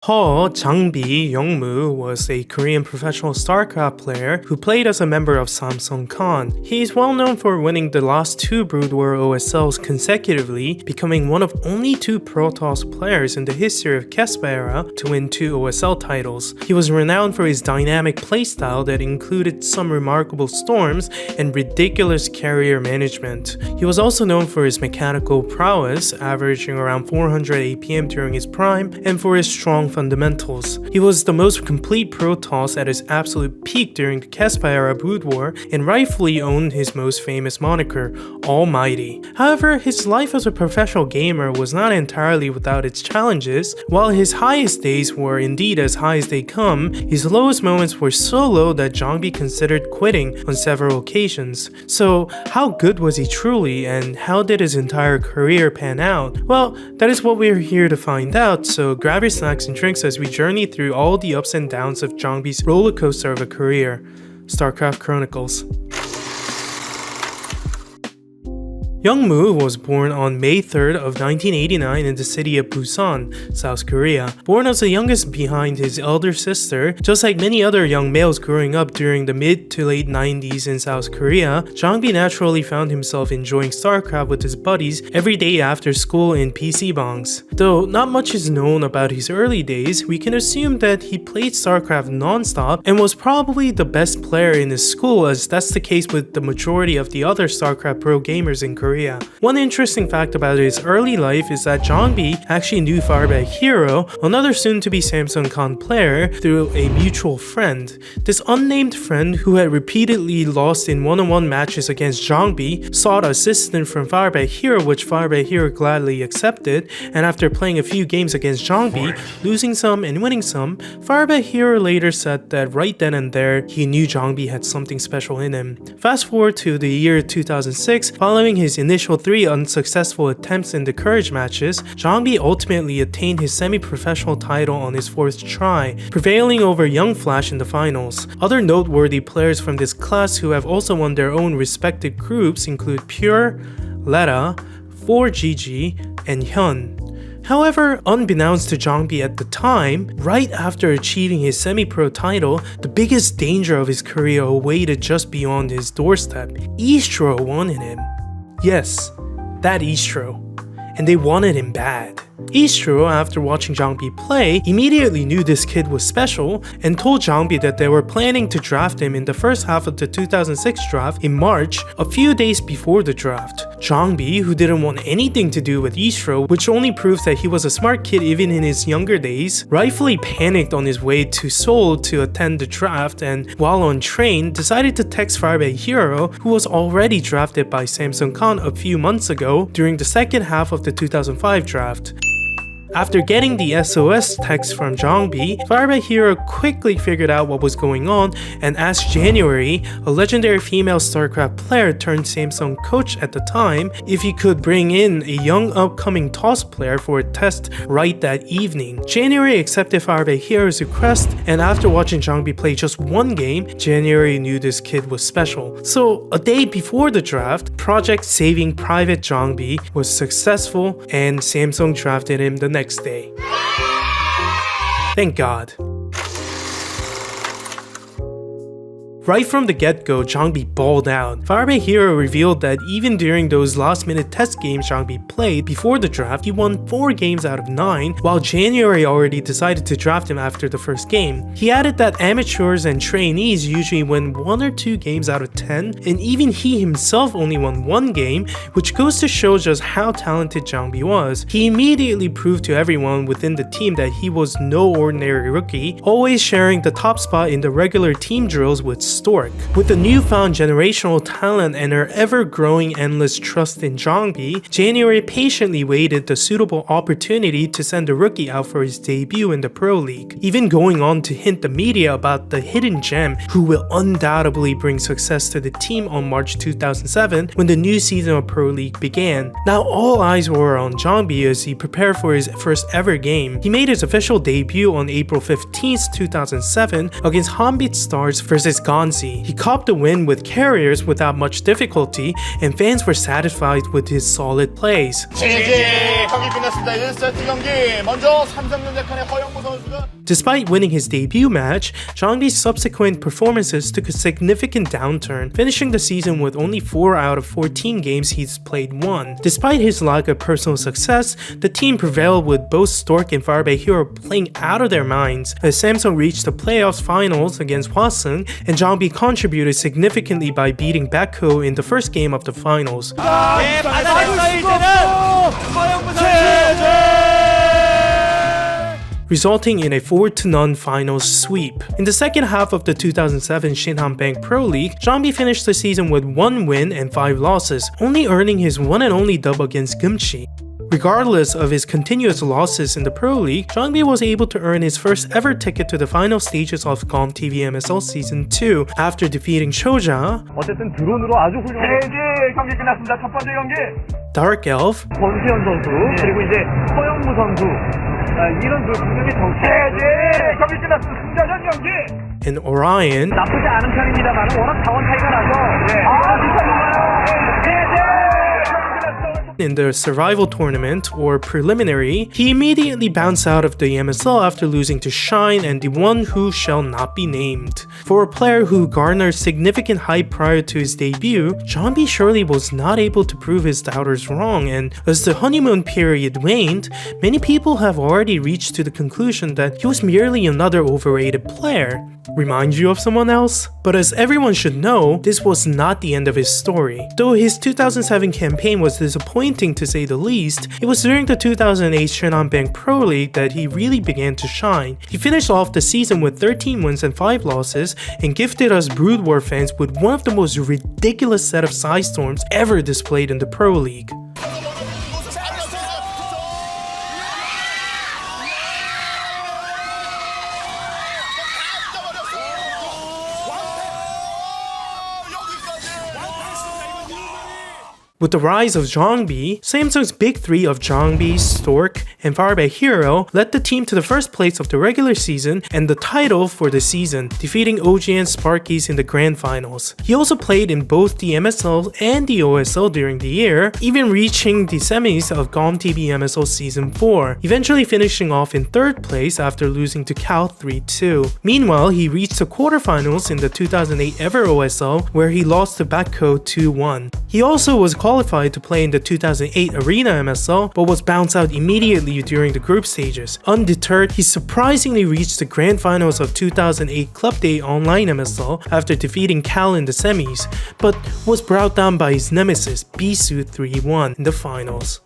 Jangbi Youngmoo was a Korean professional Starcraft player who played as a member of Samsung Khan. He is well known for winning the last 2 Brood War OSLs consecutively, becoming one of only 2 Protoss players in the history of Kespa era to win 2 OSL titles. He was renowned for his dynamic playstyle that included some remarkable storms and ridiculous carrier management. He was also known for his mechanical prowess, averaging around 400 APM during his prime, and for his strong fundamentals. He was the most complete Protoss at his absolute peak during the Kespa era Brood War and rightfully owned his most famous moniker, Almighty. However, his life as a professional gamer was not entirely without its challenges. While his highest days were indeed as high as they come, his lowest moments were so low that Jangbi considered quitting on several occasions. So, how good was he truly, and how did his entire career pan out? Well, that is what we're here to find out, so grab your snacks and drinks as we journey through all the ups and downs of Jangbi's roller coaster of a career. Starcraft Chronicles. Youngmoo was born on May 3rd of 1989 in the city of Busan, South Korea. Born as the youngest behind his elder sister, just like many other young males growing up during the mid to late 90s in South Korea, Jangbi naturally found himself enjoying Starcraft with his buddies every day after school in PC bangs. Though not much is known about his early days, we can assume that he played Starcraft non-stop and was probably the best player in his school, as that's the case with the majority of the other Starcraft pro gamers in Korea. One interesting fact about his early life is that Jangbi actually knew Fireback Hero, another soon-to-be Samsung Khan player, through a mutual friend. This unnamed friend, who had repeatedly lost in one-on-one matches against Jangbi, sought assistance from Fireback Hero, which Fireback Hero gladly accepted, and after playing a few games against Jangbi, losing some and winning some, Fireback Hero later said that right then and there, he knew Jangbi had something special in him. Fast forward to the year 2006, following his initial 3 unsuccessful attempts in the Courage matches, Jangbi ultimately attained his semi-professional title on his 4th try, prevailing over Young Flash in the finals. Other noteworthy players from this class who have also won their own respective groups include Pure, Letta, 4GG, and Hyun. However, unbeknownst to Jangbi at the time, right after achieving his semi-pro title, the biggest danger of his career awaited just beyond his doorstep. Eastro wanted him. Yes, that Eastro. And they wanted him bad. Eastro, after watching Jangbi play, immediately knew this kid was special and told Jangbi that they were planning to draft him in the first half of the 2006 draft in March, a few days before the draft. Jangbi, who didn't want anything to do with Eastro, which only proves that he was a smart kid even in his younger days, rightfully panicked on his way to Seoul to attend the draft, and while on train, decided to text Fireback Hero, who was already drafted by Samsung Khan a few months ago during the second half of the 2005 draft. After getting the SOS text from Jangbi, Fireback Hero quickly figured out what was going on and asked January, a legendary female Starcraft player turned Samsung coach at the time, if he could bring in a young upcoming TOS player for a test right that evening. January accepted Fireback Hero's request, and after watching Jangbi play just 1 game, January knew this kid was special. So a day before the draft, Project Saving Private Jangbi was successful and Samsung drafted him the next day. Thank God. Right from the get-go, Jangbi balled out. Fireback Hero revealed that even during those last-minute test games Jangbi played before the draft, he won 4 games out of 9, while January already decided to draft him after the first game. He added that amateurs and trainees usually win 1 or 2 games out of 10, and even he himself only won 1 game, which goes to show just how talented Jangbi was. He immediately proved to everyone within the team that he was no ordinary rookie, always sharing the top spot in the regular team drills with Stork. With the newfound generational talent and her ever-growing endless trust in Jangbi, January patiently waited the suitable opportunity to send the rookie out for his debut in the Pro League, even going on to hint the media about the hidden gem who will undoubtedly bring success to the team on March 2007 when the new season of Pro League began. Now all eyes were on Jangbi as he prepared for his first ever game. He made his official debut on April 15, 2007 against Hanbit Stars vs. bronzy. He copped the win with carriers without much difficulty, and fans were satisfied with his solid plays. 경기 끝났습니다. 1세트 경기. 먼저 삼성전자칸의 허영무 선수가 Despite winning his debut match, Jangbi's subsequent performances took a significant downturn, finishing the season with only 4 out of 14 games he's played won. Despite his lack of personal success, the team prevailed with both Stork and Farbei Hero playing out of their minds as Samsung reached the playoffs finals against Hwasung, and Jangbi contributed significantly by beating Baekho in the first game of the finals. Resulting in a 4-0 finals sweep. In the second half of the 2007 Shinhan Bank Pro League, Jangbi finished the season with 1 win and 5 losses, only earning his one and only dub against Gumchi. Regardless of his continuous losses in the Pro League, Jangbi was able to earn his first ever ticket to the final stages of GOM-TV MSL Season 2 after defeating Choja, 어쨌든 드론으로 아주 훌륭한 경기 끝났습니다. 첫 번째 경기 Dark Elf, 권수현 선수 그리고 이제 허영무 선수 이런 두 분명히 경기 끝났습니다. 승자전 경기 and Orion, 나쁘지 않은 편입니다만 워낙 자원 차이가 나죠. 진짜 좋아요. in the survival tournament or preliminary, he immediately bounced out of the MSL after losing to Shine and the one who shall not be named. For a player who garnered significant hype prior to his debut, Jangbi surely was not able to prove his doubters wrong, and as the honeymoon period waned, many people have already reached to the conclusion that he was merely another overrated player. Remind you of someone else? But as everyone should know, this was not the end of his story. Though his 2007 campaign was disappointing to say the least, it was during the 2008 Shinhan Bank Pro League that he really began to shine. He finished off the season with 13 wins and 5 losses and gifted us Brood War fans with one of the most ridiculous set of side storms ever displayed in the Pro League. With the rise of Jangbi, Samsung's big three of Jangbi, Stork, and Farbei Hero led the team to the first place of the regular season and the title for the season, defeating OGN Sparkies in the grand finals. He also played in both the MSL and the OSL during the year, even reaching the semis of GOM-TV MSL Season 4, eventually finishing off in 3rd place after losing to Cal 3-2. Meanwhile, he reached the quarterfinals in the 2008 Ever OSL, where he lost to Baekho 2-1. He also was qualified to play in the 2008 Arena MSL, but was bounced out immediately during the group stages. Undeterred, he surprisingly reached the grand finals of 2008 Club Day Online MSL after defeating Cal in the semis, but was brought down by his nemesis Bisu 3-1 in the finals.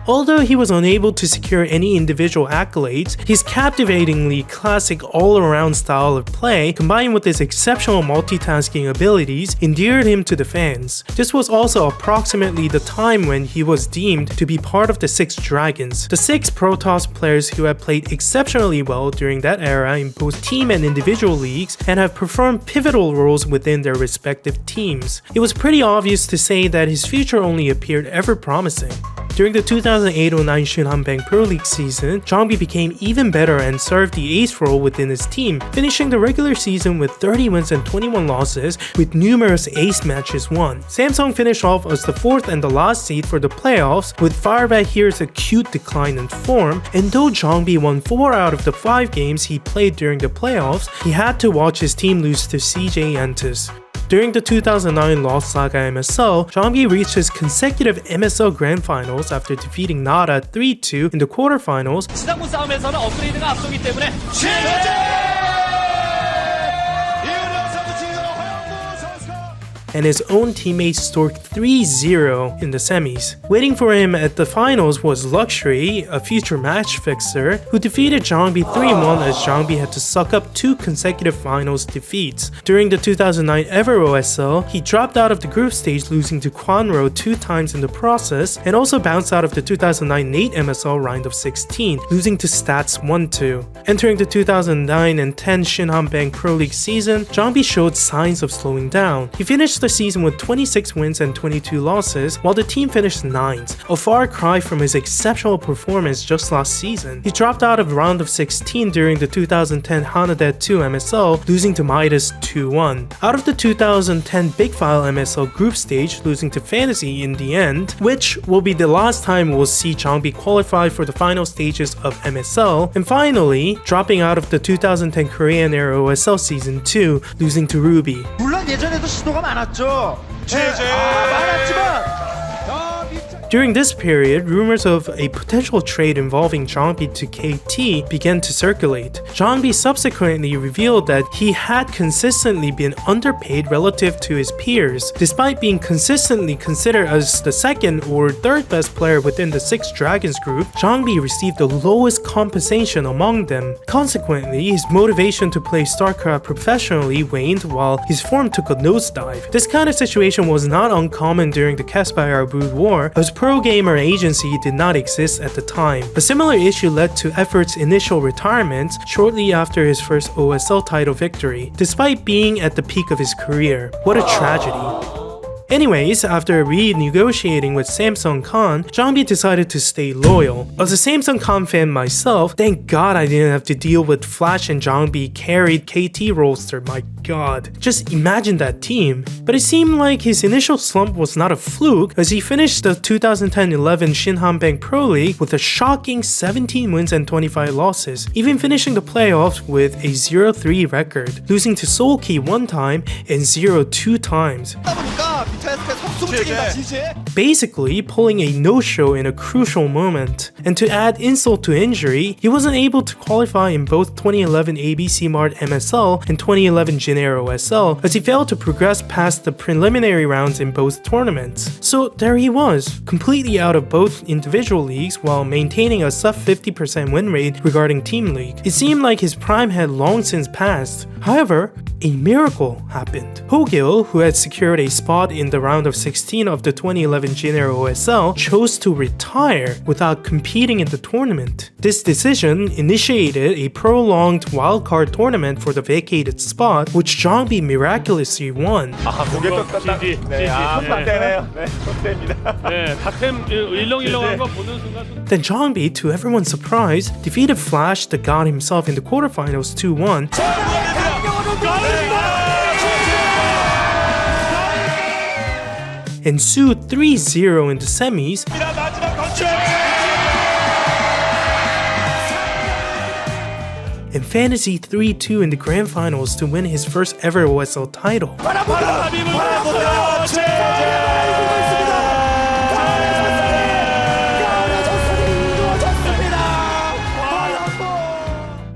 Although he was unable to secure any individual accolades, his captivatingly classic all-around style of play, combined with his exceptional multitasking abilities, endeared him to the fans. This was also approximately the time when he was deemed to be part of the 6 Dragons, the 6 Protoss players who have played exceptionally well during that era in both team and individual leagues and have performed pivotal roles within their respective teams. It was pretty obvious to say that his future only appeared ever promising. During the 2008-09 Shinhan Bank Pro League season, Jangbi became even better and served the ace role within his team, finishing the regular season with 30 wins and 21 losses with numerous ace matches won. Samsung finished off as the 4th and the last seed for the playoffs, with Farbei Hero's acute decline in form, and though Jangbi won 4 out of the 5 games he played during the playoffs, he had to watch his team lose to CJ Entus. During the 2009 Lost Saga MSL, Jangbi reached his consecutive MSL Grand Finals after defeating Nara 3-2 in the quarterfinals. 시상부 싸움에서는 업그레이드가 앞서기 때문에 and his own teammate Stork 3-0 in the semis. Waiting for him at the finals was Luxury, a future match fixer, who defeated Jangbi 3-1 as Jangbi had to suck up 2 consecutive finals defeats. During the 2009 Ever OSL, he dropped out of the group stage, losing to Quanro 2 times in the process, and also bounced out of the 2009 Nate MSL round of 16, losing to Stats 1-2. Entering the 2009 and 10 Shinhan Bank Pro League season, Jangbi showed signs of slowing down. He finished the the season with 26 wins and 22 losses, while the team finished 9th, a far cry from his exceptional performance just last season. He dropped out of round of 16 during the 2010 Hanade 2 MSL, losing to Midas 2-1. Out of the 2010 Big File MSL group stage, losing to Fantasy in the end, which will be the last time we'll see Jangbi qualify for the final stages of MSL, and finally, dropping out of the 2010 Korean Era OSL Season 2, losing to Ruby. 물론 예전에도 시도가 많았죠. 많았지만 During this period, rumors of a potential trade involving Jangbi to KT began to circulate. Jangbi subsequently revealed that he had consistently been underpaid relative to his peers. Despite being consistently considered as the second or third best player within the Six Dragons group, Jangbi received the lowest compensation among them. Consequently, his motivation to play Starcraft professionally waned while his form took a nosedive. This kind of situation was not uncommon during the Caspar Brood War, as pro gamer agency did not exist at the time. A similar issue led to Effort's initial retirement shortly after his first OSL title victory, despite being at the peak of his career. What a tragedy. Anyways, after renegotiating with Samsung Khan, Jangbi decided to stay loyal. As a Samsung Khan fan myself, thank God I didn't have to deal with Flash and Jangbi carried KT roster, my god. Just imagine that team. But it seemed like his initial slump was not a fluke, as he finished the 2010-11 Shinhan Bank Pro League with a shocking 17 wins and 25 losses, even finishing the playoffs with a 0-3 record, losing to Soulkey one time and 0-2 times. Basically, pulling a no-show in a crucial moment. And to add insult to injury, he wasn't able to qualify in both 2011 ABC Mart MSL and 2011 Genero OSL, as he failed to progress past the preliminary rounds in both tournaments. So there he was, completely out of both individual leagues while maintaining a sub 50% win rate regarding team league. It seemed like his prime had long since passed. However, a miracle happened. Hogil, who had secured a spot in the round of 16 of the 2011 Genero OSL, chose to retire without competing in the tournament. This decision initiated a prolonged wildcard tournament for the vacated spot, which Jangbi miraculously won. 고개 떴다. 네, 헛되네요. 네, 헛됩니다. 네, 닥템 일렁일렁한 거 보는 순간 Then Jangbi, to everyone's surprise, defeated Flash the God himself in the quarterfinals 2-1. And sued 3-0 in the semis, and Fantasy 3-2 in the grand finals to win his first ever OSL title.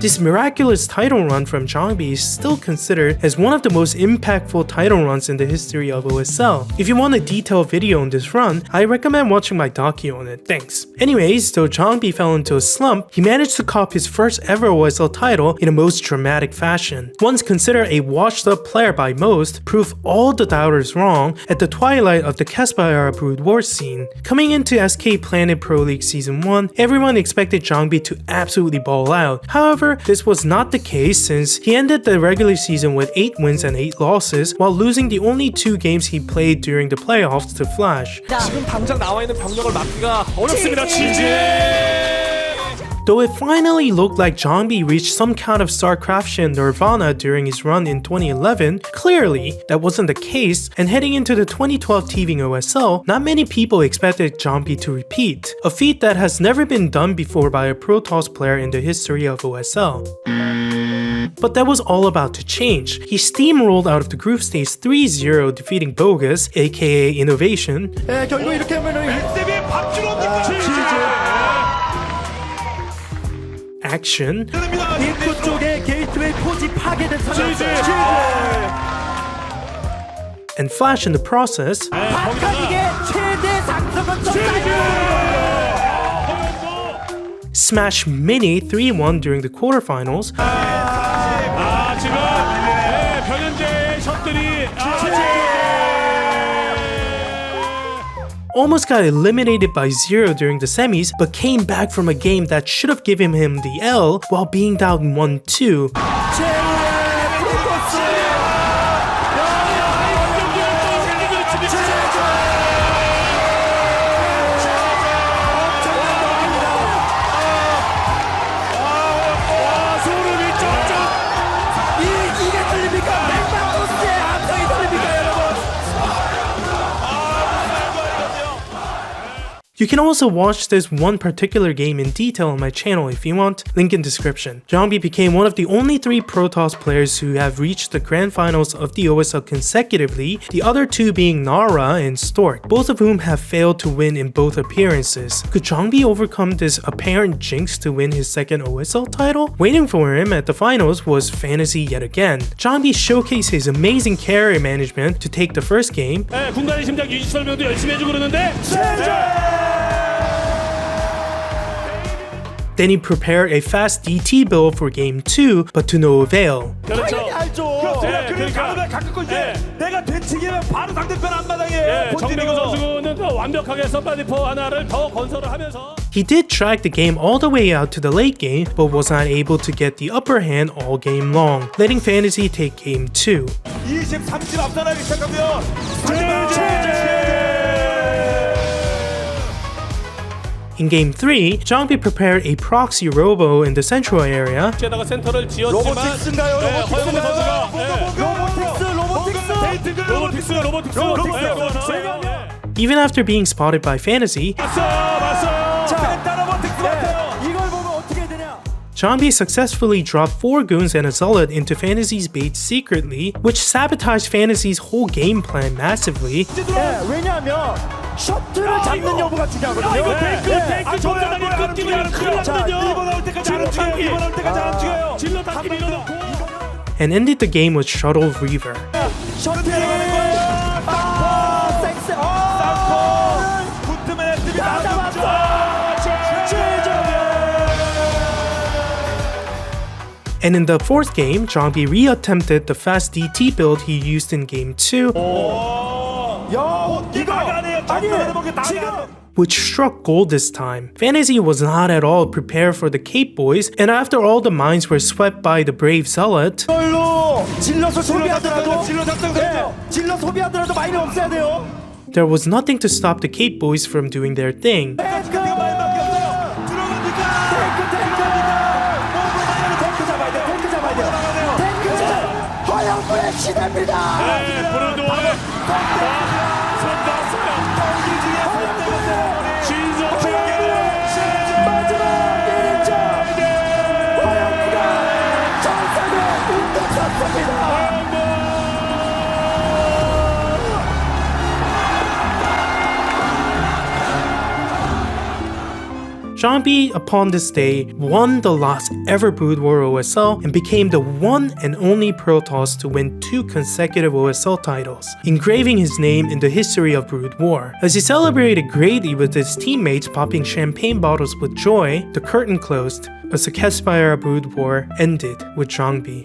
This miraculous title run from Jangbi is still considered as one of the most impactful title runs in the history of OSL. If you want a detailed video on this run, I recommend watching my docu on it. Thanks. Anyways, though Jangbi fell into a slump, he managed to cop his first ever OSL title in a most dramatic fashion. Once considered a washed up player by most, proved all the doubters wrong at the twilight of the Caspar Brood War scene. Coming into SK Planet Pro League Season 1, everyone expected Jangbi to absolutely ball out. However, this was not the case since he ended the regular season with 8 wins and 8 losses while losing the only 2 games he played during the playoffs to Flash. 지금 당장 나와 있는 병력을 막기가 어렵습니다. Though it finally looked like Jangbi reached some kind of Starcraftian nirvana during his run in 2011, clearly that wasn't the case, and heading into the 2012 TVing OSL, not many people expected Jangbi to repeat, a feat that has never been done before by a Protoss player in the history of OSL. But that was all about to change. He steamrolled out of the group stage 3-0, defeating Bogus, aka Innovation, 네, 결국 이렇게 하면은 Action, 링크 쪽에 게이트웨이 포지 파괴된 상황이었어요. and Flash in the process. 박하닉의 최대 상승은 Smash Mini 3-1 during the quarterfinals. 지금 변현재의 샷들이 Almost got eliminated by 0 during the semis, but came back from a game that should have given him the L while being down 1-2. You can also watch this one particular game in detail on my channel if you want, link in description. Jangbi became one of the only 3 Protoss players who have reached the grand finals of the OSL consecutively, the other 2 being Nara and Stork, both of whom have failed to win in both appearances. Could Jangbi overcome this apparent jinx to win his second OSL title? Waiting for him at the finals was fantasy yet again. Jangbi showcased his amazing carry management to take the first game. 군단의 심장 유지 설명도 열심히 해주고 그러는데. Then he prepared a fast DT build for game 2, but to no avail. 그렇죠. 알죠. 그러니까 가끔 이제 내가 되치기면 바로 상대편 앞마당에 정명훈 선수는 또 완벽하게 선바디포 하나를 더 건설을 하면서. He did drag the game all the way out to the late game, but was not able to get the upper hand all game long, letting Fantasy take game 2. 23점 앞서나기 시작하면 In game 3, Jangbi prepared a proxy robo in the central area. 게다가 센터를 지었지만 로보틱스인가요? 허영무 선수가 로보틱스 Even after being spotted by Fantasy, Jangbi successfully dropped 4 goons and a zealot into Fantasy's bait secretly, which sabotaged Fantasy's whole game plan massively. 왜냐하면 셔틀을 잡는 여부가 중요하거든요. 이거 탱크 전자단이 끊기면 큰일 났거든요. 이번 나올 때까지 안 움직여요. 이번 나올 때까지 안 움직여요. 질러 다 밀어놓고 And ended the game with Shuttle Reaver. 셔틀 들어가는 거예요. 섹스. 붙으면 SB 다 잡았어. And in the 4th game, Jangbi re-attempted the fast DT build he used in game 2, which struck gold this time. Fantasy was not at all prepared for the Cape Boys, and after all the mines were swept by the brave Zealot, there was nothing to stop the Cape Boys from doing their thing. Jangbi, upon this day, won the last ever Brood War OSL and became the one and only Protoss to win 2 consecutive OSL titles, engraving his name in the history of Brood War. As he celebrated greatly with his teammates popping champagne bottles with joy, the curtain closed as the Caspira Brood War ended with Jangbi.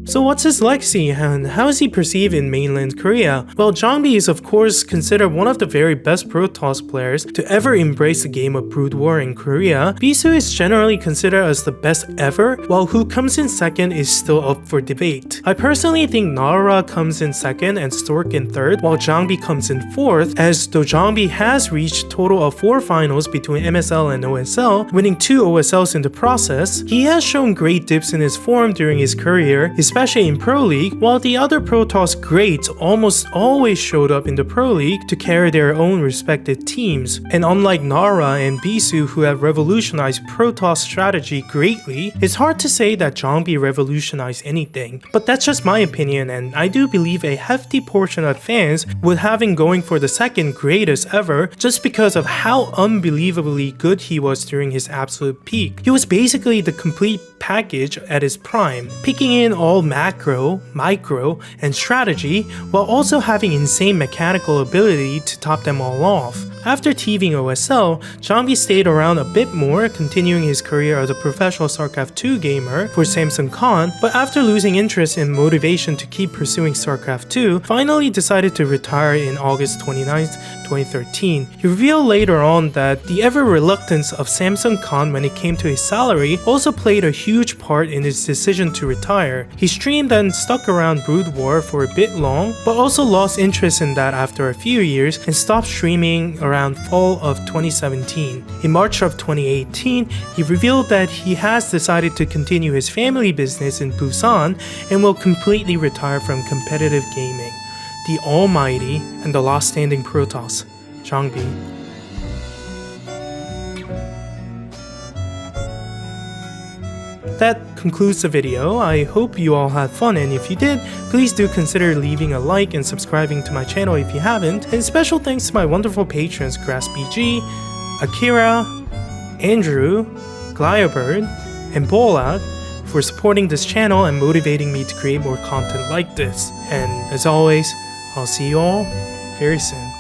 So what's his legacy and how is he perceived in mainland Korea? Well, Jangbi is of course considered one of the very best Protoss players to ever embrace the game of Brood War in Korea. Bisu is generally considered as the best ever, while who comes in second is still up for debate. I personally think Nara comes in second and Stork in third, while Jangbi comes in fourth, as though Jangbi has reached total of 4 finals between MSL and OSL, winning 2 OSLs in the process. He has shown great dips in his form during his career, especially in Pro League, while the other Protoss greats almost always showed up in the Pro League to carry their own respective teams. And unlike Nara and Bisu, who have revolutionized Protoss strategy greatly, it's hard to say that Jangbi revolutionized anything. But that's just my opinion, and I do believe a hefty portion of fans would have him going for the second greatest ever just because of how unbelievably good he was during his absolute peak. He was basically the complete package at his prime, picking in all macro, micro, and strategy while also having insane mechanical ability to top them all off. After TVing OSL, Jangbi stayed around a bit more, continuing his career as a professional Starcraft 2 gamer for Samsung Khan, but after losing interest and motivation to keep pursuing Starcraft 2, finally decided to retire in August 29th, 2013. He revealed later on that the ever-reluctance of Samsung Khan when it came to his salary also played a huge part in his decision to retire. He streamed and stuck around Brood War for a bit long, but also lost interest in that after a few years and stopped streaming around around fall of 2017. In March of 2018, he revealed that he has decided to continue his family business in Busan and will completely retire from competitive gaming. The almighty and the last standing Protoss, Jangbi. That concludes the video. I hope you all had fun, and if you did, please do consider leaving a like and subscribing to my channel if you haven't. And special thanks to my wonderful patrons GrassBG, Akira, Andrew, Glyabird, and Bolat for supporting this channel and motivating me to create more content like this. And as always, I'll see you all very soon.